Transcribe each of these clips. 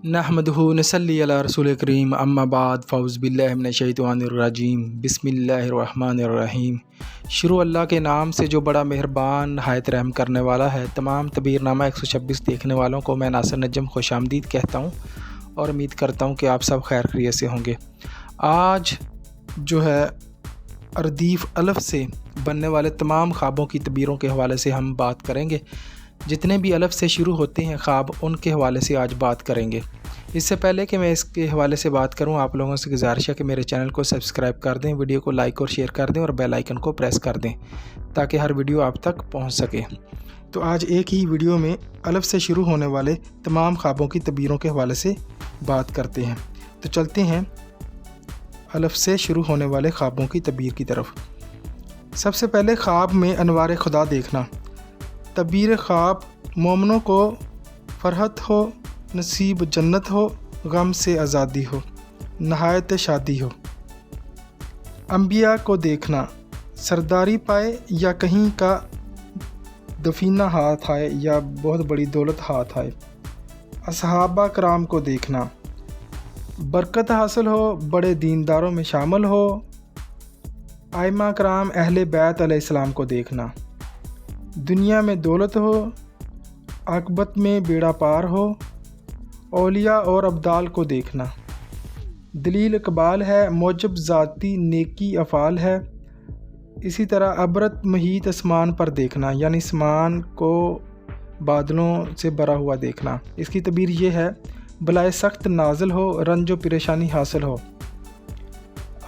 نحمدہ نصلی علی رسول کریم اما بعد فاعوذ باللہ من الشیطان الرجیم بسم اللہ الرحمن الرحیم۔ شروع اللہ کے نام سے جو بڑا مہربان نہایت رحم کرنے والا ہے۔ تمام تبیر نامہ 126 دیکھنے والوں کو میں ناصر نجم خوش آمدید کہتا ہوں اور امید کرتا ہوں کہ آپ سب خیر خیریت سے ہوں گے۔ آج جو ہے اردیف الف سے بننے والے تمام خوابوں کی تبیروں کے حوالے سے ہم بات کریں گے۔ جتنے بھی الف سے شروع ہوتے ہیں خواب، ان کے حوالے سے آج بات کریں گے۔ اس سے پہلے کہ میں اس کے حوالے سے بات کروں، آپ لوگوں سے گزارش ہے کہ میرے چینل کو سبسکرائب کر دیں، ویڈیو کو لائک اور شیئر کر دیں اور بیل آئیکن کو پریس کر دیں تاکہ ہر ویڈیو آپ تک پہنچ سکے۔ تو آج ایک ہی ویڈیو میں الف سے شروع ہونے والے تمام خوابوں کی تبیروں کے حوالے سے بات کرتے ہیں۔ تو چلتے ہیں الف سے شروع ہونے والے خوابوں کی تبیر کی طرف۔ سب سے پہلے خواب میں انوار خدا دیکھنا۔ تبیر خواب: مومنوں کو فرحت ہو، نصیب جنت ہو، غم سے آزادی ہو، نہایت شادی ہو۔ انبیاء کو دیکھنا، سرداری پائے یا کہیں کا دفینہ ہاتھ آئے یا بہت بڑی دولت ہاتھ آئے۔ اصحابہ کرام کو دیکھنا، برکت حاصل ہو، بڑے دینداروں میں شامل ہو۔ ائمہ کرام اہل بیت علیہ السلام کو دیکھنا، دنیا میں دولت ہو، عاقبت میں بیڑا پار ہو۔ اولیاء اور ابدال کو دیکھنا، دلیل اقبال ہے، موجب ذاتی نیکی افعال ہے۔ اسی طرح عبرت محیط اسمان پر دیکھنا، یعنی اسمان کو بادلوں سے بھرا ہوا دیکھنا۔ اس کی تعبیر یہ ہے: بلائے سخت نازل ہو، رنج و پریشانی حاصل ہو۔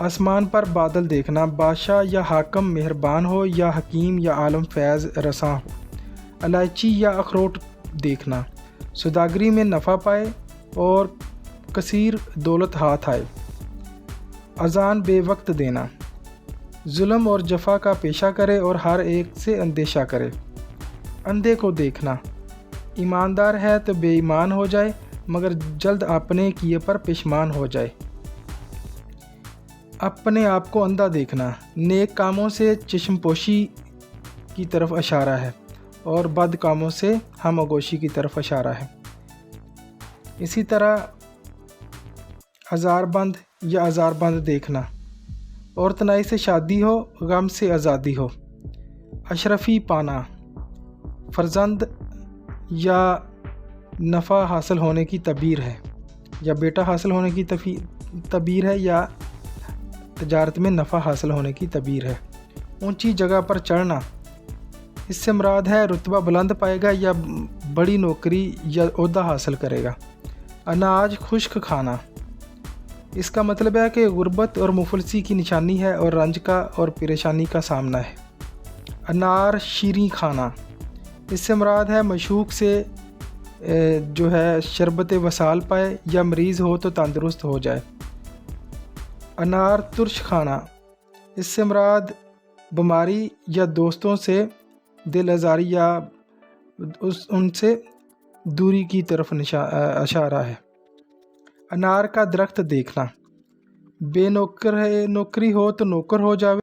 آسمان پر بادل دیکھنا، بادشاہ یا حاکم مہربان ہو یا حکیم یا عالم فیض رساں ہو۔ الائچی یا اخروٹ دیکھنا، سوداگری میں نفع پائے اور کثیر دولت ہاتھ آئے۔ اذان بے وقت دینا، ظلم اور جفا کا پیشہ کرے اور ہر ایک سے اندیشہ کرے۔ اندھے کو دیکھنا، ایماندار ہے تو بے ایمان ہو جائے مگر جلد اپنے کیے پر پشیمان ہو جائے۔ اپنے آپ کو اندھا دیکھنا، نیک کاموں سے چشم پوشی کی طرف اشارہ ہے اور بد کاموں سے ہم آغوشی کی طرف اشارہ ہے۔ اسی طرح ہزار بند یا ہزار بند دیکھنا، اور تنائی سے شادی ہو، غم سے آزادی ہو۔ اشرفی پانا، فرزند یا نفع حاصل ہونے کی تعبیر ہے، یا بیٹا حاصل ہونے کی تعبیر ہے، یا تجارت میں نفع حاصل ہونے کی تعبیر ہے۔ اونچی جگہ پر چڑھنا، اس سے مراد ہے رتبہ بلند پائے گا یا بڑی نوکری یا عہدہ حاصل کرے گا۔ اناج خشک کھانا، اس کا مطلب ہے کہ غربت اور مفلسی کی نشانی ہے اور رنج کا اور پریشانی کا سامنا ہے۔ انار شیریں کھانا، اس سے مراد ہے مشوق سے جو ہے شربت وصال پائے یا مریض ہو تو تندرست ہو جائے۔ انار ترش کھانا، اس سے مراد بیماری یا دوستوں سے دل آزاری یا ان سے دوری کی طرف اشارہ ہے۔ انار کا درخت دیکھنا، بے نوکری ہو تو نوکر ہو جاوے